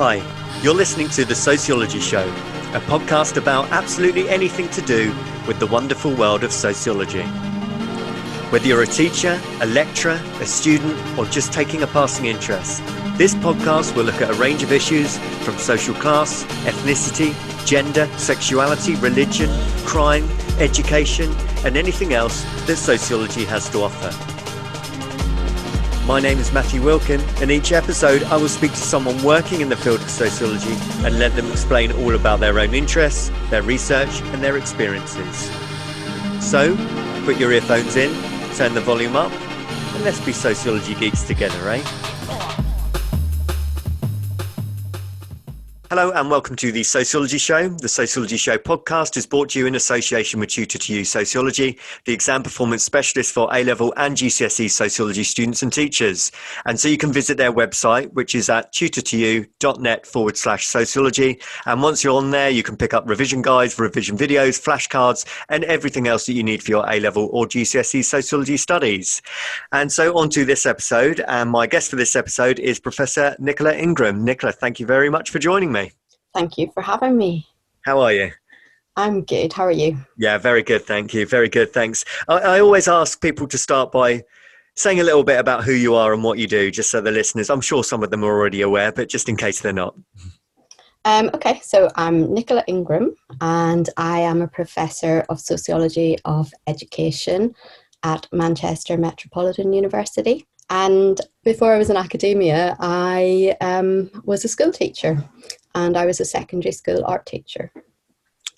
Hi, you're listening to The Sociology Show, a podcast about absolutely anything to do with the wonderful world of sociology. Whether you're a teacher, a lecturer, a student, or just taking a passing interest, this podcast will look at a range of issues from social class, ethnicity, gender, sexuality, religion, crime, education, and anything else that sociology has to offer. My name is Matthew Wilkin, and each episode I will speak to someone working in the field of sociology and let them explain all about their own interests, their research, and their experiences. So, put your earphones in, turn the volume up, and let's be sociology geeks together, eh? Hello and welcome to The Sociology Show. The Sociology Show podcast is brought to you in association with Tutor2U Sociology, the exam performance specialist for A-level and GCSE sociology students and teachers. And so you can visit their website, which is at tutor2u.net/sociology. And once you're on there, you can pick up revision guides, revision videos, flashcards, and everything else that you need for your A-level or GCSE sociology studies. And so on to this episode. And my guest for this episode is Professor Nicola Ingram. Nicola, thank you very much for joining me. Thank you for having me. How are you? I'm good. How are you? Yeah, very good. Thank you. Very good. Thanks. I always ask people to start by saying a little bit about who you are and what you do, just so the listeners, I'm sure some of them are already aware, but just in case they're not. Okay, so I'm Nicola Ingram and I am a Professor of Sociology of Education at Manchester Metropolitan University. And before I was in academia, I was a school teacher and I was a secondary school art teacher.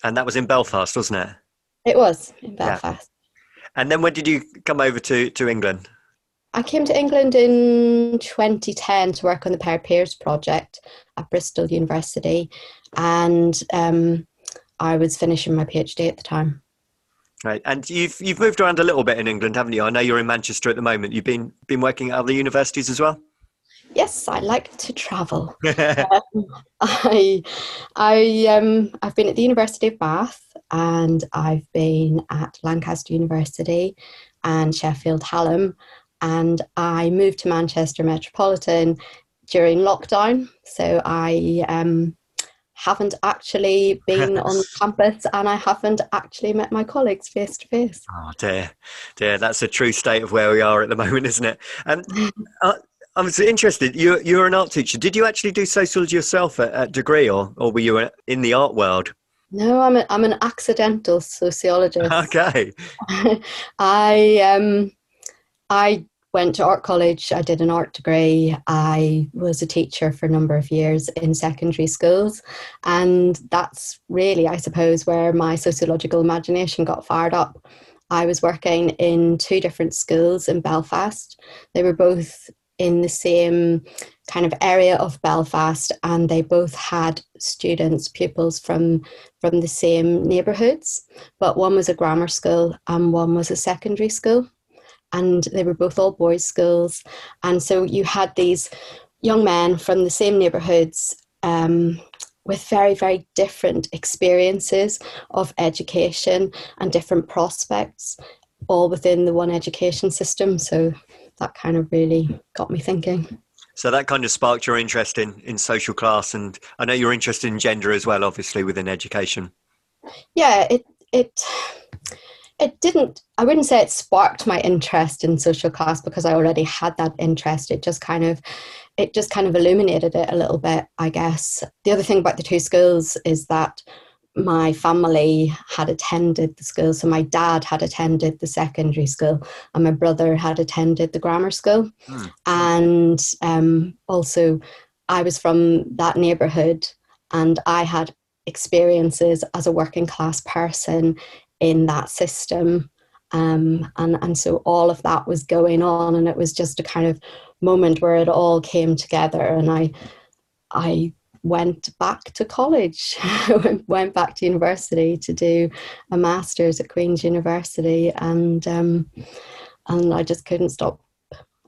And that was in Belfast, wasn't it? It was in Belfast. Yeah. And then when did you come over to England? I came to England in 2010 to work on the Pair Peers project at Bristol University. And I was finishing my PhD at the time. Right, and you've moved around a little bit in England, haven't you? I know you're in Manchester at the moment. You've been working at other universities as well? Yes, I like to travel. I've been at the University of Bath and I've been at Lancaster University and Sheffield Hallam, and I moved to Manchester Metropolitan during lockdown. So I haven't actually been on campus and I haven't actually met my colleagues face to face. Oh dear, that's a true state of where we are at the moment, isn't it? And I was interested, you're an art teacher. Did you actually do sociology yourself at degree or were you in the art world? No, I'm an accidental sociologist. Okay. I went to art college. I did an art degree. I was a teacher for a number of years in secondary schools. And that's really, I suppose, where my sociological imagination got fired up. I was working in two different schools in Belfast. They were both in the same kind of area of Belfast, and they both had pupils from the same neighbourhoods. But one was a grammar school and one was a secondary school. And they were both all boys' schools. And so you had these young men from the same neighbourhoods with very, very different experiences of education and different prospects, all within the one education system. So that kind of really got me thinking. So that kind of sparked your interest in social class. And I know you're interested in gender as well, obviously, within education. Yeah, it didn't, I wouldn't say it sparked my interest in social class because I already had that interest. It just kind of illuminated it a little bit, I guess. The other thing about the two schools is that my family had attended the school. So my dad had attended the secondary school and my brother had attended the grammar school. And also I was from that neighbourhood and I had experiences as a working class person in that system, and so all of that was going on, and it was just a kind of moment where it all came together. And I went back to college, went back to university to do a master's at Queen's University, and I just couldn't stop.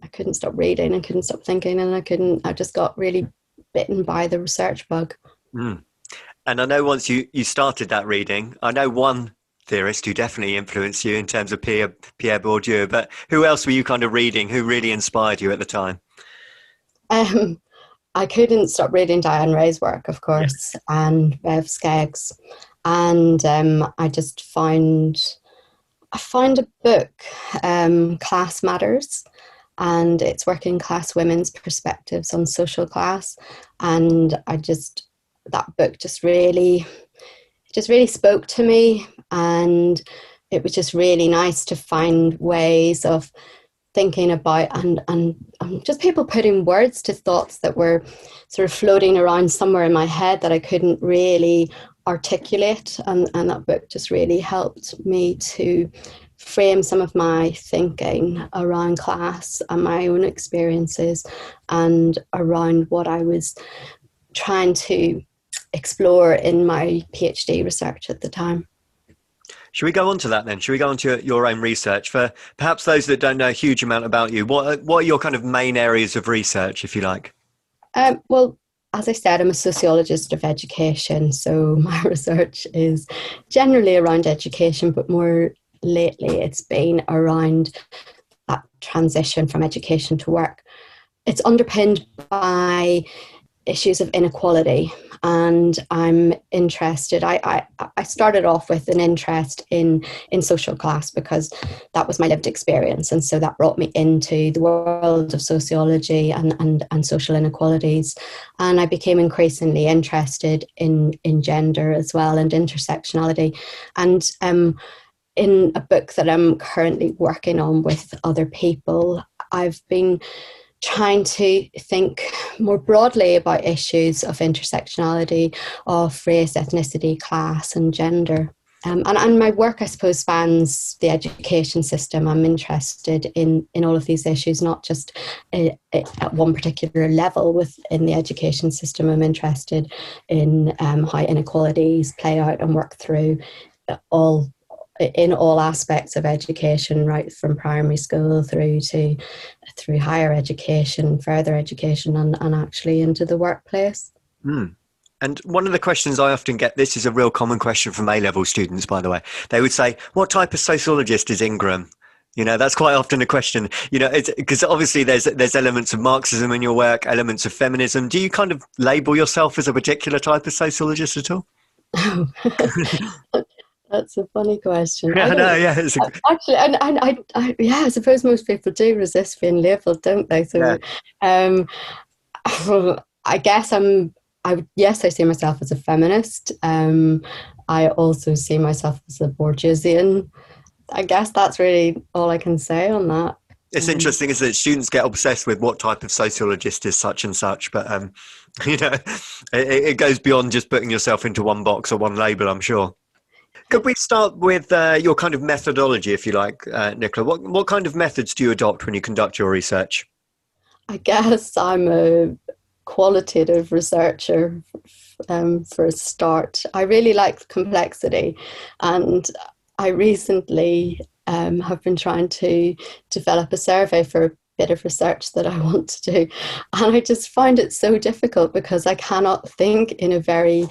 I couldn't stop reading, and couldn't stop thinking, and I just got really bitten by the research bug. And I know once you started that reading, I know one theorist who definitely influenced you in terms of Pierre Bourdieu, but who else were you kind of reading? Who really inspired you at the time? I couldn't stop reading Diane Ray's work, of Yeah. course, and Bev Skeggs. And I found a book, Class Matters, and it's working class women's perspectives on social class. And that book just really spoke to me. And it was just really nice to find ways of thinking about and just people putting words to thoughts that were sort of floating around somewhere in my head that I couldn't really articulate. And that book just really helped me to frame some of my thinking around class and my own experiences and around what I was trying to explore in my PhD research at the time. Should we go on to that then? Should we go on to your own research? For perhaps those that don't know a huge amount about you, what are your kind of main areas of research, if you like? Well, as I said, I'm a sociologist of education, so my research is generally around education, but more lately it's been around that transition from education to work. It's underpinned by issues of inequality, and I'm interested. I started off with an interest in social class because that was my lived experience, and so that brought me into the world of sociology and social inequalities. And I became increasingly interested in gender as well, and intersectionality. And in a book that I'm currently working on with other people, I've been trying to think more broadly about issues of intersectionality, of race, ethnicity, class, and gender. And my work, I suppose, spans the education system. I'm interested in all of these issues, not just at one particular level within the education system. I'm interested in how inequalities play out and work through in all aspects of education, right from primary school through higher education, further education, and actually into the workplace. And one of the questions I often get, this is a real common question from A-level students, by the way. They would say, what type of sociologist is Ingram? You know, that's quite often a question, you know, because obviously there's elements of Marxism in your work, elements of feminism. Do you kind of label yourself as a particular type of sociologist at all? That's a funny question. Yeah, I I know, don't yeah. actually, and yeah, I suppose most people do resist being labelled, don't they? So, um, I guess yes, I see myself as a feminist. I also see myself as a Bourdieusian. I guess that's really all I can say on that. It's interesting, isn't it? Students get obsessed with what type of sociologist is such and such, but you know, it goes beyond just putting yourself into one box or one label, I'm sure. Could we start with your kind of methodology, if you like, Nicola? What kind of methods do you adopt when you conduct your research? I guess I'm a qualitative researcher for a start. I really like complexity, and I recently have been trying to develop a survey for a bit of research that I want to do, and I just find it so difficult because I cannot think in a very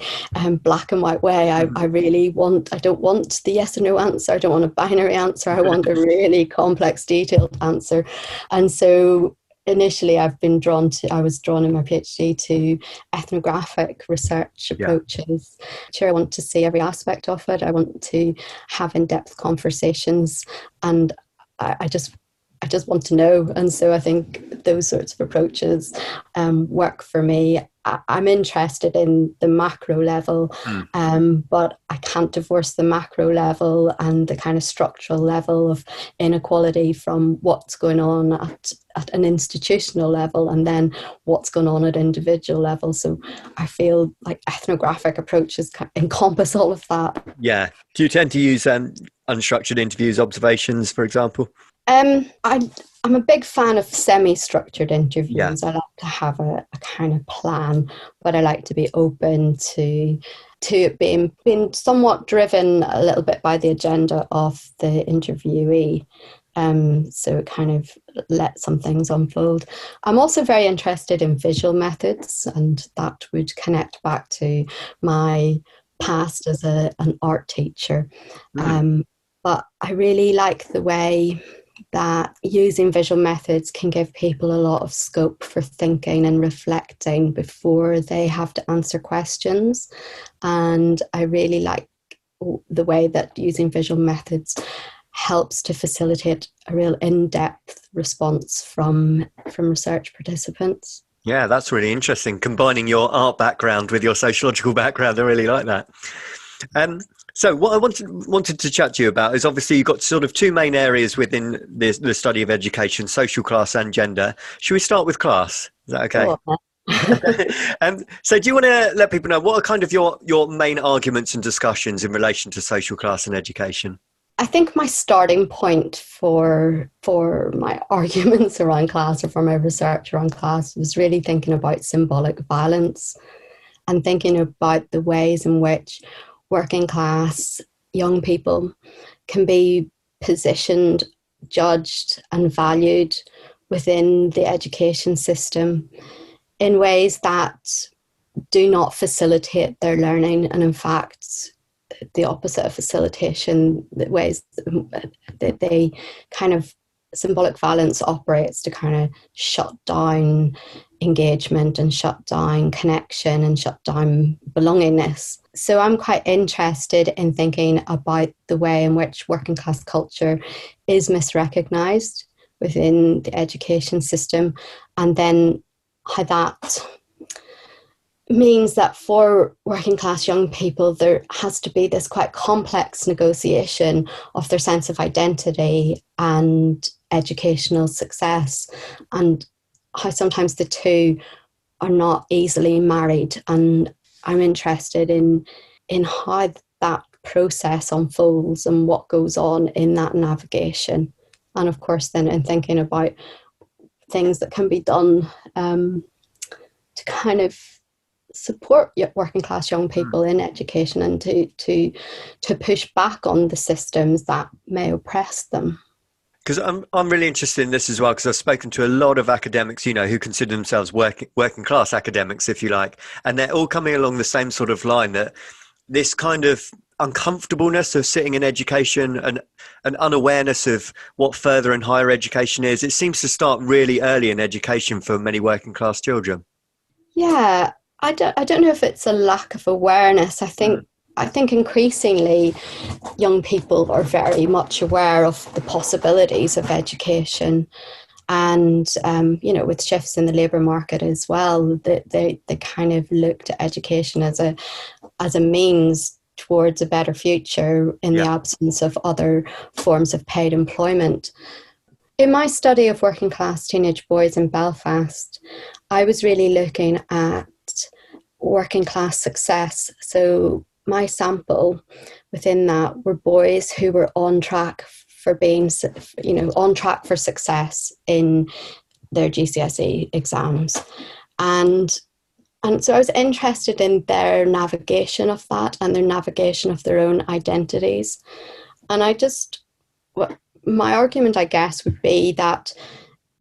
black and white way. I don't want the yes or no answer. I don't want a binary answer. I want a really complex, detailed answer. And so initially I was drawn in my PhD to ethnographic research approaches. Sure, I want to see every aspect of it. I want to have in-depth conversations, and I just want to know. And so I think those sorts of approaches work for me. I'm interested in the macro level, but I can't divorce the macro level and the kind of structural level of inequality from what's going on at an institutional level and then what's going on at individual level. So I feel like ethnographic approaches encompass all of that. Yeah. Do you tend to use unstructured interviews, observations, for example? I'm a big fan of semi-structured interviews. Yeah. I like to have a kind of plan, but I like to be open to it being somewhat driven a little bit by the agenda of the interviewee. So it kind of let some things unfold. I'm also very interested in visual methods, and that would connect back to my past as an art teacher. But I really like the way that using visual methods can give people a lot of scope for thinking and reflecting before they have to answer questions. And I really like the way that using visual methods helps to facilitate a real in-depth response from research participants. Yeah, that's really interesting. Combining your art background with your sociological background, I really like that. So what I wanted to chat to you about is, obviously you've got sort of two main areas within the study of education: social class and gender. Should we start with class? Is that okay? So do you want to let people know what are kind of your main arguments and discussions in relation to social class and education? I think my starting point for my arguments around class, or for my research around class, was really thinking about symbolic violence and thinking about the ways in which working class young people can be positioned, judged and valued within the education system in ways that do not facilitate their learning, and in fact the opposite of facilitation, the ways that they kind of symbolic violence operates to kind of shut down engagement and shut down connection and shut down belongingness. So I'm quite interested in thinking about the way in which working class culture is misrecognised within the education system, and then how that means that for working class young people there has to be this quite complex negotiation of their sense of identity and educational success, and how sometimes the two are not easily married. And I'm interested in how that process unfolds and what goes on in that navigation, and of course then in thinking about things that can be done to kind of support working class young people in education, and to push back on the systems that may oppress them. Because I'm really interested in this as well, because I've spoken to a lot of academics, who consider themselves working class academics, if you like, and they're all coming along the same sort of line, that this kind of uncomfortableness of sitting in education and an unawareness of what further and higher education is, it seems to start really early in education for many working class children. Yeah, I don't know if it's a lack of awareness. I think increasingly young people are very much aware of the possibilities of education, and with shifts in the labour market as well, they kind of look to education as a means towards a better future in the absence of other forms of paid employment. In my study of working class teenage boys in Belfast, I was really looking at working class success. So my sample within that were boys who were on track for being, on track for success in their GCSE exams. And so I was interested in their navigation of that and their navigation of their own identities. And my argument, I guess, would be that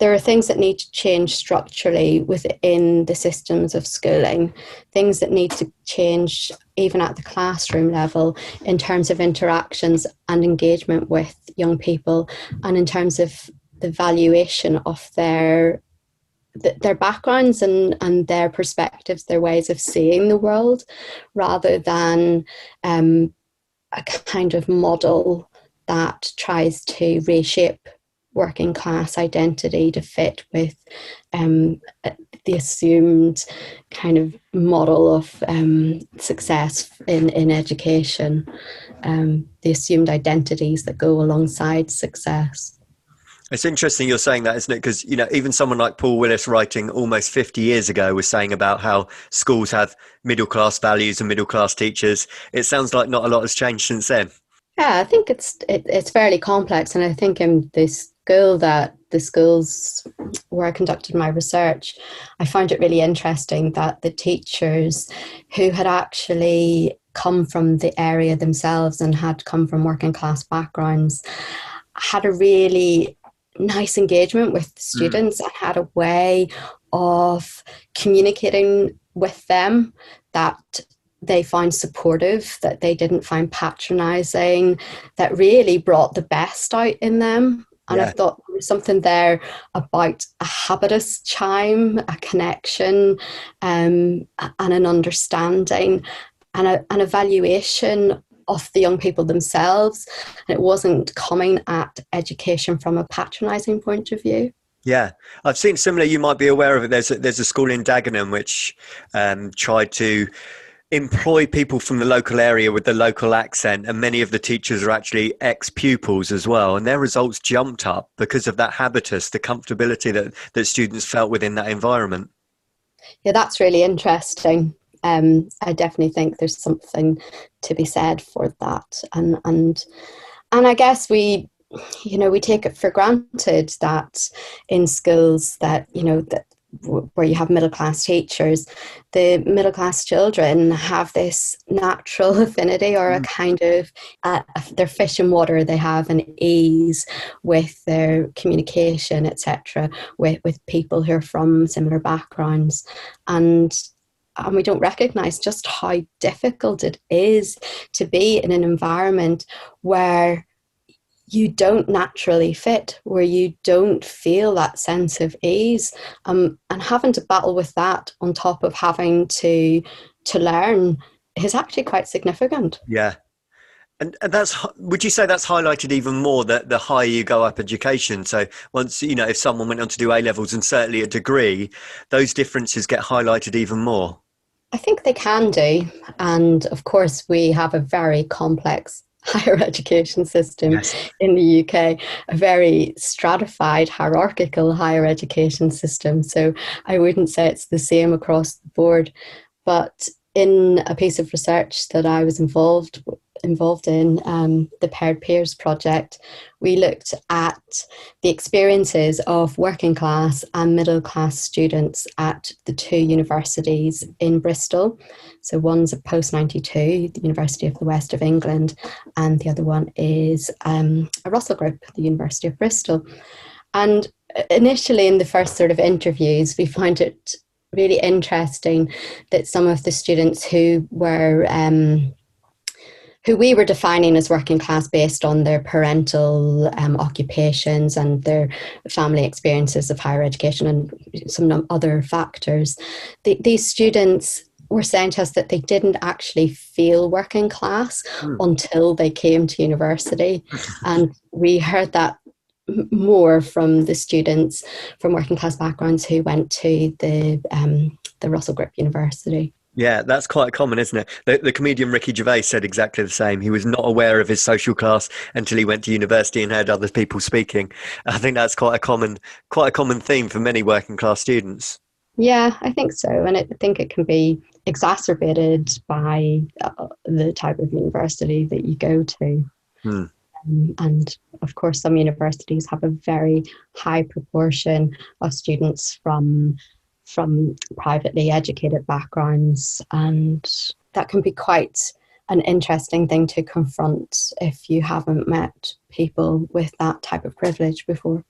there are things that need to change structurally within the systems of schooling, things that need to change even at the classroom level in terms of interactions and engagement with young people, and in terms of the valuation of their backgrounds and their perspectives, their ways of seeing the world, rather than a kind of model that tries to reshape working class identity to fit with the assumed kind of model of success in education, the assumed identities that go alongside success. It's interesting you're saying that, isn't it? Because, even someone like Paul Willis, writing almost 50 years ago, was saying about how schools have middle class values and middle class teachers. It sounds like not a lot has changed since then. Yeah, I think it's fairly complex, and I think in the schools where I conducted my research, I found it really interesting that the teachers who had actually come from the area themselves and had come from working class backgrounds had a really nice engagement with the students and had a way of communicating with them that they found supportive, that they didn't find patronising, that really brought the best out in them. And I Yeah. thought there was something there about a habitus chime, a connection, and an understanding and an evaluation of the young people themselves. And it wasn't coming at education from a patronising point of view. Yeah, I've seen similar. You might be aware of it. There's a school in Dagenham which tried to employ people from the local area with the local accent, and many of the teachers are actually ex-pupils as well, and their results jumped up because of that habitus, the comfortability that students felt within that environment. Yeah, that's really interesting. I definitely think there's something to be said for that, and I guess we take it for granted that in schools that that where you have middle class teachers, the middle class children have this natural affinity or a kind of their fish in water. They have an ease with their communication, etc., with people who are from similar backgrounds, and we don't recognize just how difficult it is to be in an environment where you don't naturally fit, where you don't feel that sense of ease, and having to battle with that on top of having to learn is actually quite significant. Yeah. And that's, would you say that's highlighted even more that the higher you go up education? So once, if someone went on to do A levels and certainly a degree, those differences get highlighted even more. I think they can do. And of course, we have a very complex higher education system Yes. in the UK, a very stratified, hierarchical higher education system. So I wouldn't say it's the same across the board. But in a piece of research that I was involved in, the Paired Peers project, we looked at the experiences of working class and middle class students at the two universities in Bristol. So one's a post-92, the University of the West of England, and the other one is a Russell Group, the University of Bristol. And initially in the first sort of interviews, we found it really interesting that some of the students who we were defining as working class based on their parental occupations and their family experiences of higher education and some other factors, these students were saying to us that they didn't actually feel working class until they came to university. And we heard that more from the students from working class backgrounds who went to the Russell Group University. Yeah, that's quite common, isn't it? The comedian Ricky Gervais said exactly the same. He was not aware of his social class until he went to university and heard other people speaking. I think that's quite a common theme for many working class students. Yeah, I think so. And I think it can be exacerbated by the type of university that you go to. And of course, some universities have a very high proportion of students from privately educated backgrounds, and that can be quite an interesting thing to confront if you haven't met people with that type of privilege before.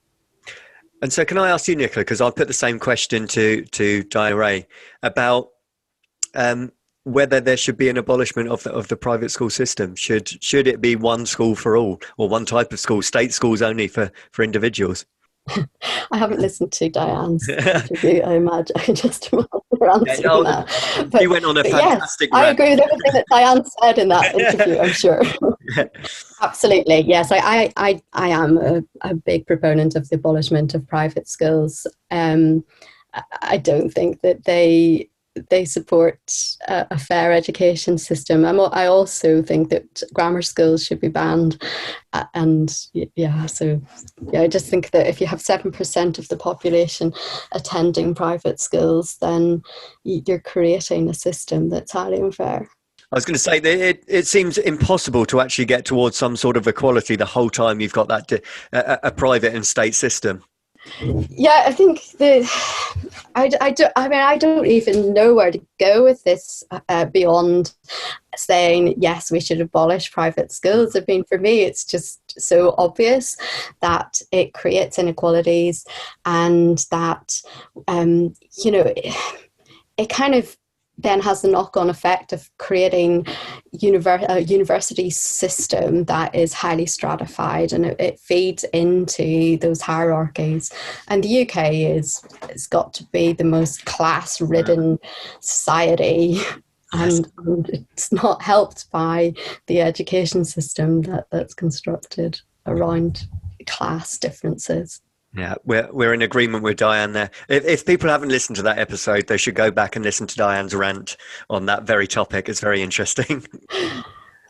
And so can I ask you, Nicola, because I'll put the same question to Diana Ray about whether there should be an abolishment of the private school system. Should it be one school for all, or one type of school, state schools only for individuals? I haven't listened to Diane's interview, I imagine. I just answering that. She went on a fantastic yes, I agree with everything that Diane said in that interview, I'm sure. Absolutely, yes. I am a big proponent of the abolishment of private schools. I don't think that they support a fair education system. I also think that grammar schools should be banned. I just think that if you have 7% of the population attending private schools, then you're creating a system that's highly unfair. I was going to say that it seems impossible to actually get towards some sort of equality the whole time you've got that a private and state system. Yeah, I think I don't even know where to go with this beyond saying, yes, we should abolish private schools. I mean, for me, it's just so obvious that it creates inequalities and that, it kind of then has the knock-on effect of creating a university system that is highly stratified, and it feeds into those hierarchies. And the UK it's got to be the most class-ridden society. Yes. And it's not helped by the education system that's constructed around class differences. Yeah, we're in agreement with Diane there. If people haven't listened to that episode, they should go back and listen to Diane's rant on that very topic. It's very interesting.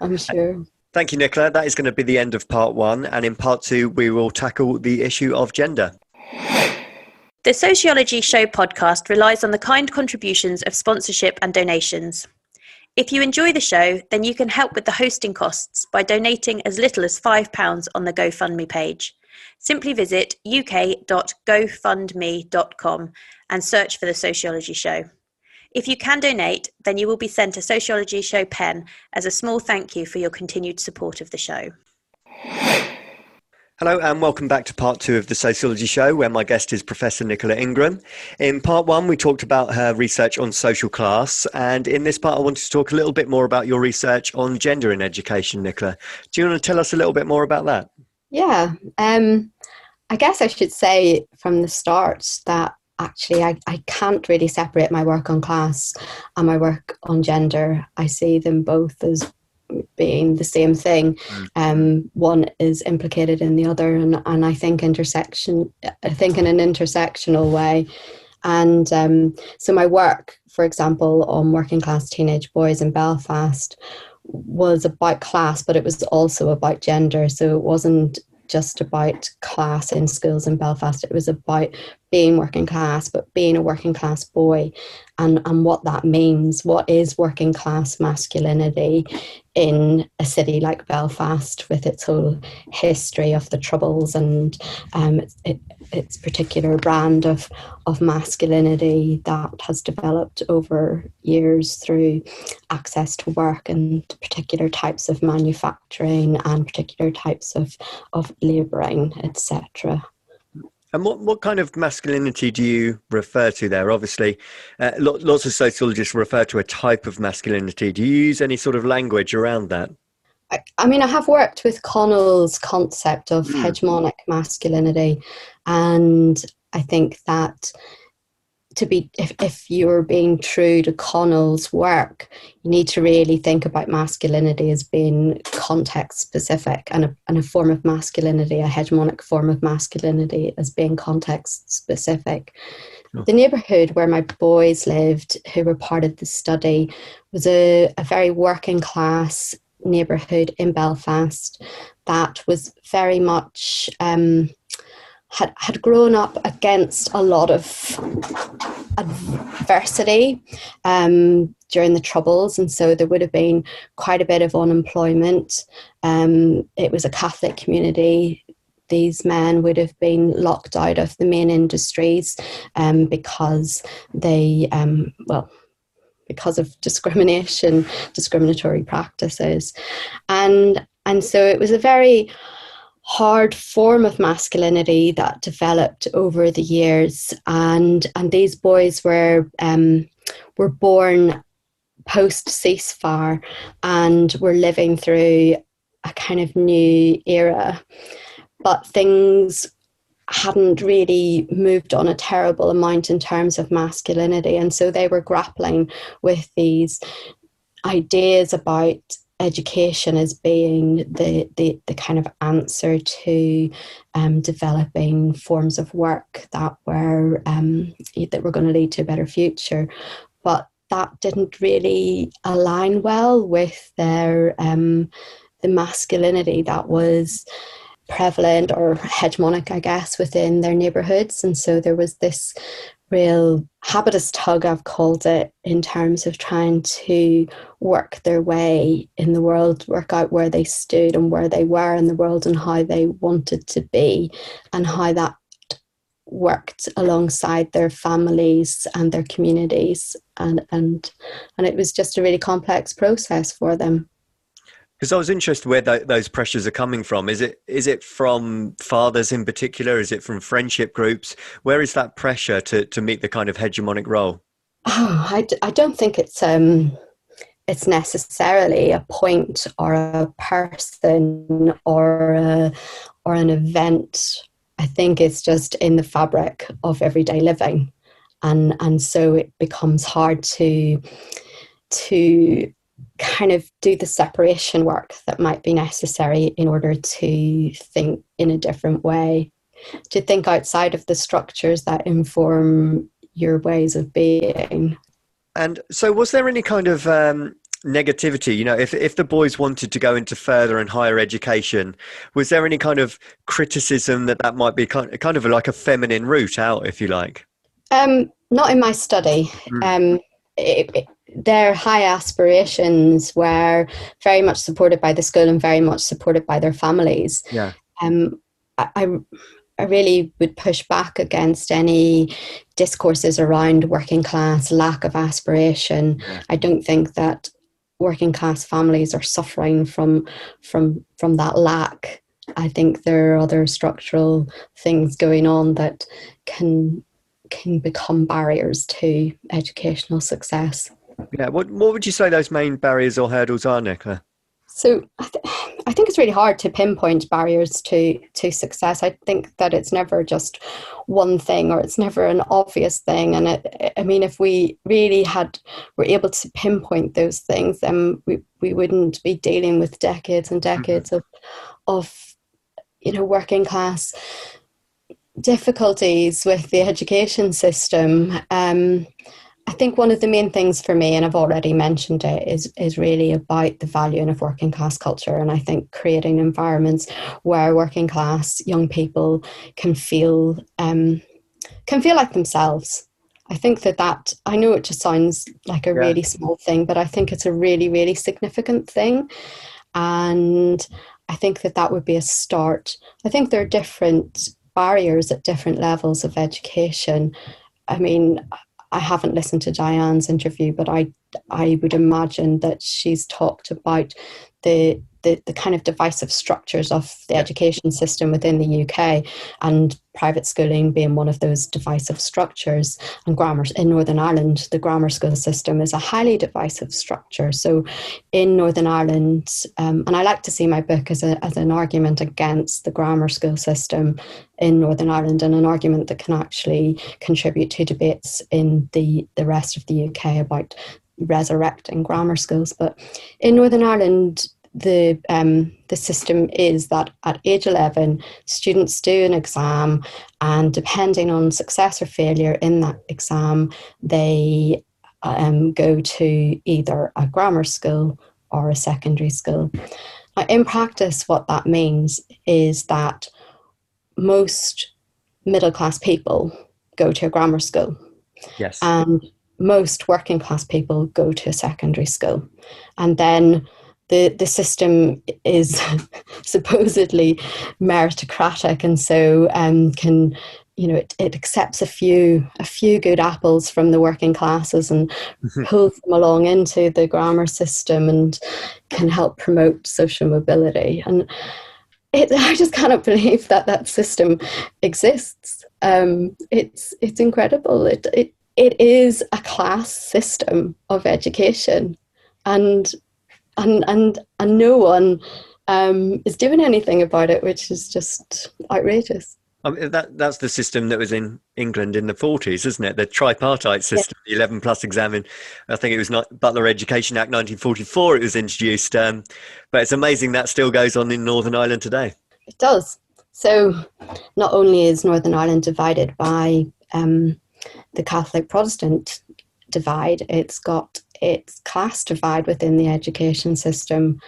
I'm sure. Thank you, Nicola. That is going to be the end of part 1. And in part 2, we will tackle the issue of gender. The Sociology Show podcast relies on the kind contributions of sponsorship and donations. If you enjoy the show, then you can help with the hosting costs by donating as little as £5 on the GoFundMe page. Simply visit uk.gofundme.com and search for The Sociology Show. If you can donate, then you will be sent a Sociology Show pen as a small thank you for your continued support of the show. Hello and welcome back to part 2 of the Sociology Show, where my guest is Professor Nicola Ingram. In part 1, we talked about her research on social class, and in this part I wanted to talk a little bit more about your research on gender in education, Nicola. Do you want to tell us a little bit more about that? Yeah, I guess I should say from the start that actually I can't really separate my work on class and my work on gender. I see them both as being the same thing. One is implicated in the other, and I think in an intersectional way. And so my work, for example, on working class teenage boys in Belfast was about class, but it was also about gender. So it wasn't just about class in schools in Belfast. It was about being working class, but being a working class boy, and what that means. What is working class masculinity in a city like Belfast, with its whole history of the Troubles and its particular brand of masculinity that has developed over years through access to work and particular types of manufacturing and particular types of labouring, etc. And what kind of masculinity do you refer to there? Obviously, lots of sociologists refer to a type of masculinity. Do you use any sort of language around that? I mean, I have worked with Connell's concept of hegemonic masculinity, and I think that if you're being true to Connell's work, you need to really think about masculinity as being context specific, and a form of masculinity, a hegemonic form of masculinity, as being context specific. Oh. The neighbourhood where my boys lived, who were part of the study, was a very working class neighbourhood in Belfast that was very much had grown up against a lot of adversity during the Troubles, and so there would have been quite a bit of unemployment. It was a Catholic community. These men would have been locked out of the main industries because they, because of discriminatory practices. And so it was a very hard form of masculinity that developed over the years, and these boys were born post ceasefire and were living through a kind of new era, but things hadn't really moved on a terrible amount in terms of masculinity, and so they were grappling with these ideas about education as being the kind of answer to developing forms of work that were going to lead to a better future, but that didn't really align well with their the masculinity that was prevalent or hegemonic, I guess, within their neighbourhoods. And so there was this real habitus tug, I've called it, in terms of trying to work their way in the world, work out where they stood and where they were in the world and how they wanted to be, and how that worked alongside their families and their communities. And it was just a really complex process for them. Because I was interested where those pressures are coming from. Is it from fathers in particular? Is it from friendship groups? Where is that pressure to meet the kind of hegemonic role? I don't think it's necessarily a point or a person or an event. I think it's just in the fabric of everyday living, and so it becomes hard to kind of do the separation work that might be necessary in order to think in a different way, to think outside of the structures that inform your ways of being. And so was there any kind of negativity, if the boys wanted to go into further and higher education, was there any kind of criticism that might be kind of like a feminine route out, if you like? Not in my study. Their high aspirations were very much supported by the school and very much supported by their families. Yeah. I really would push back against any discourses around working class, lack of aspiration. Yeah. I don't think that working class families are suffering from that lack. I think there are other structural things going on that can become barriers to educational success. Yeah, what would you say those main barriers or hurdles are, Nicola? So I think it's really hard to pinpoint barriers to success. I think that it's never just one thing, or it's never an obvious thing. And if we really were able to pinpoint those things, then we wouldn't be dealing with decades and decades of working class difficulties with the education system. I think one of the main things for me, and I've already mentioned it, is really about the valuing of working class culture. And I think creating environments where working class young people can feel like themselves. I think that I know it just sounds like a really small thing, but I think it's a really, really significant thing. And I think that would be a start. I think there are different barriers at different levels of education. I mean, I haven't listened to Diane's interview, but I would imagine that she's talked about the kind of divisive structures of the education system within the UK, and private schooling being one of those divisive structures. And grammar in Northern Ireland, the grammar school system is a highly divisive structure. So in Northern Ireland, and I like to see my book as an argument against the grammar school system in Northern Ireland, and an argument that can actually contribute to debates in the rest of the UK about resurrecting grammar schools. But in Northern Ireland, the system is that at age 11, students do an exam, and depending on success or failure in that exam, they go to either a grammar school or a secondary school. Now, in practice, what that means is that most middle-class people go to a grammar school. Yes. And most working class people go to a secondary school. And then the system is supposedly meritocratic, and so it accepts a few good apples from the working classes and pulls them along into the grammar system and can help promote social mobility. And I just cannot believe that system exists. It's incredible. It is a class system of education, and no one is doing anything about it, which is just outrageous. That's the system that was in England in the 40s, isn't it? The tripartite system, the 11 plus exam. I think it was Butler Education Act 1944. It was introduced, but it's amazing that still goes on in Northern Ireland today. It does. So not only is Northern Ireland divided by the Catholic Protestant divide, it's got its class divide within the education system.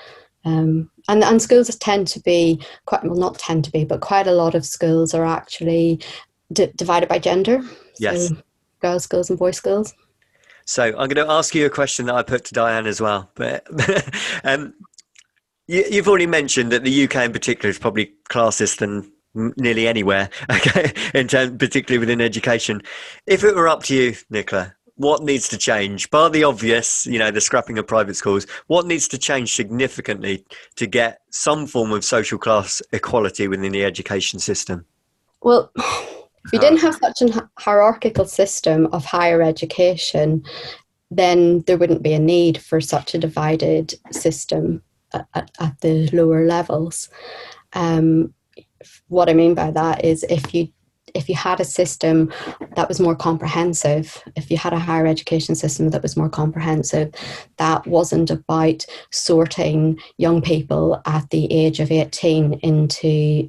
And schools tend to be quite a lot of schools are actually divided by gender. Yes. So girls' schools and boys' schools. So I'm going to ask you a question that I put to Diane as well. But you've already mentioned that the UK in particular is probably classist than nearly anywhere, okay, particularly within education. If it were up to you, Nicola, what needs to change? Bar the obvious, the scrapping of private schools, what needs to change significantly to get some form of social class equality within the education system? Well, If you didn't have such a hierarchical system of higher education, then there wouldn't be a need for such a divided system at the lower levels. What I mean by that is if you had a system that was more comprehensive, if you had a higher education system that was more comprehensive, that wasn't about sorting young people at the age of 18 into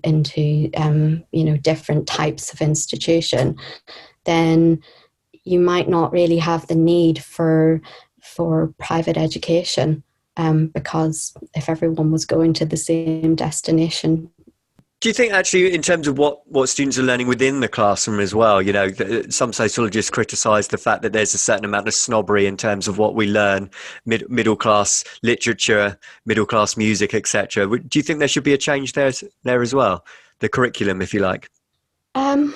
different types of institution, then you might not really have the need for private education, because if everyone was going to the same destination. Do you think actually in terms of what students are learning within the classroom as well, some sociologists criticise the fact that there's a certain amount of snobbery in terms of what we learn, middle class literature, middle class music, etc. Do you think there should be a change there as well? The curriculum, if you like. I'm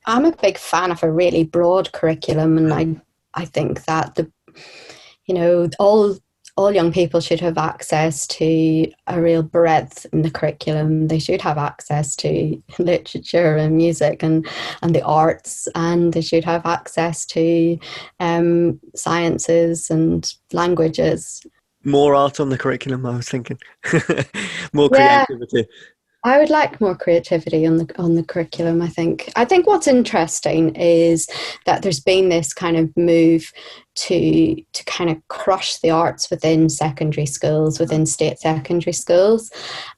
a big fan of a really broad curriculum, and I think that all young people should have access to a real breadth in the curriculum. They should have access to literature and music and the arts, and they should have access to sciences and languages. More art on the curriculum, I was thinking. More creativity. I would like more creativity on the curriculum. I think what's interesting is that there's been this kind of move to kind of crush the arts within secondary schools, within state secondary schools,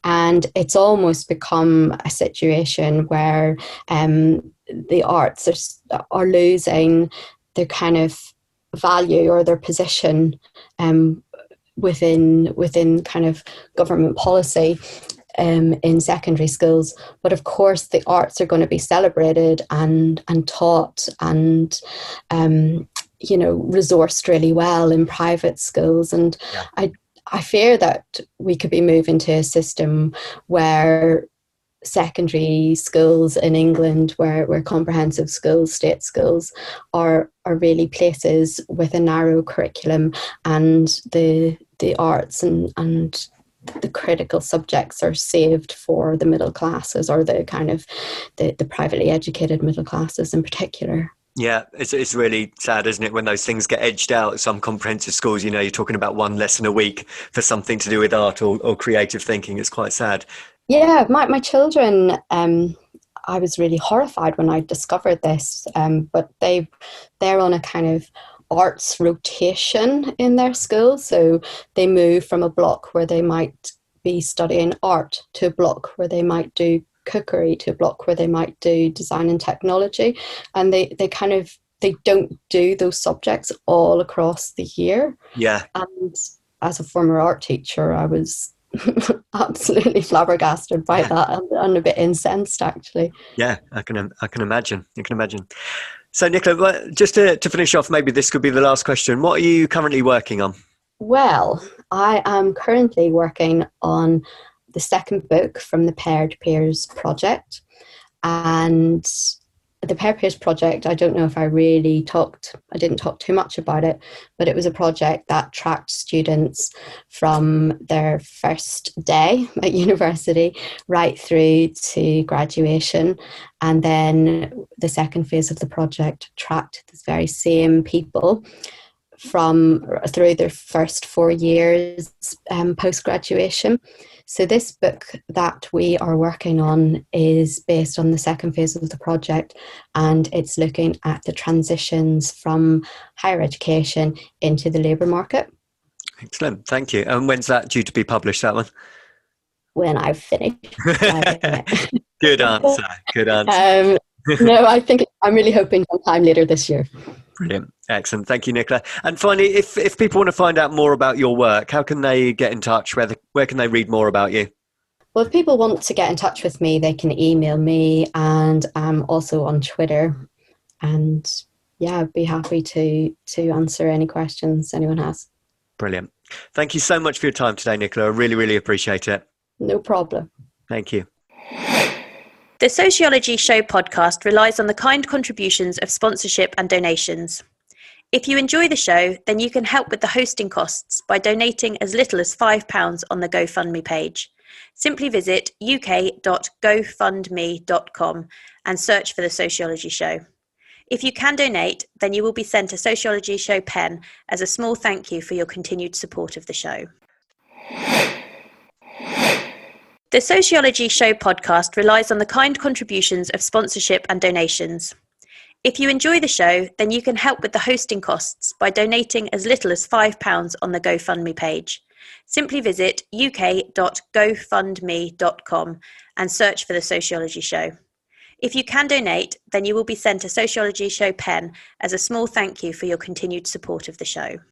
and it's almost become a situation where the arts are losing their kind of value or their position within kind of government policy. In secondary schools, but of course the arts are going to be celebrated and taught and resourced really well in private schools, and I fear that we could be moving to a system where secondary schools in England, where comprehensive schools, state schools, are really places with a narrow curriculum, and the arts and the critical subjects are saved for the middle classes, or the kind of the privately educated middle classes in particular. Yeah, it's really sad, isn't it, when those things get edged out. Some comprehensive schools, you're talking about one lesson a week for something to do with art or creative thinking. It's quite sad. Yeah, my children, I was really horrified when I discovered this, but they're on a kind of arts rotation in their school. So they move from a block where they might be studying art to a block where they might do cookery to a block where they might do design and technology. And they don't do those subjects all across the year. Yeah. And as a former art teacher, I was absolutely flabbergasted by that and a bit incensed, actually. Yeah, I can imagine. So, Nicola, just to finish off, maybe this could be the last question. What are you currently working on? Well, I am currently working on the second book from the Paired Peers project. And the Paired Peers project, I don't know if I didn't talk too much about it, but it was a project that tracked students from their first day at university right through to graduation. And then the second phase of the project tracked these very same people through their first 4 years post-graduation. So this book that we are working on is based on the second phase of the project, and it's looking at the transitions from higher education into the labour market. Excellent, thank you. And when's that due to be published, that one? When I've finished. Good answer. No, I think I'm really hoping sometime later this year. Brilliant. Excellent. Thank you, Nicola. And finally, if people want to find out more about your work, how can they get in touch? Where can they read more about you? Well, if people want to get in touch with me, they can email me, and I'm also on Twitter. And yeah, I'd be happy to answer any questions anyone has. Brilliant. Thank you so much for your time today, Nicola. I really, really appreciate it. No problem. Thank you. The Sociology Show podcast relies on the kind contributions of sponsorship and donations. If you enjoy the show, then you can help with the hosting costs by donating as little as £5 on the GoFundMe page. Simply visit uk.gofundme.com and search for The Sociology Show. If you can donate, then you will be sent a Sociology Show pen as a small thank you for your continued support of the show. The Sociology Show podcast relies on the kind contributions of sponsorship and donations. If you enjoy the show, then you can help with the hosting costs by donating as little as £5 on the GoFundMe page. Simply visit uk.gofundme.com and search for The Sociology Show. If you can donate, then you will be sent a Sociology Show pen as a small thank you for your continued support of the show.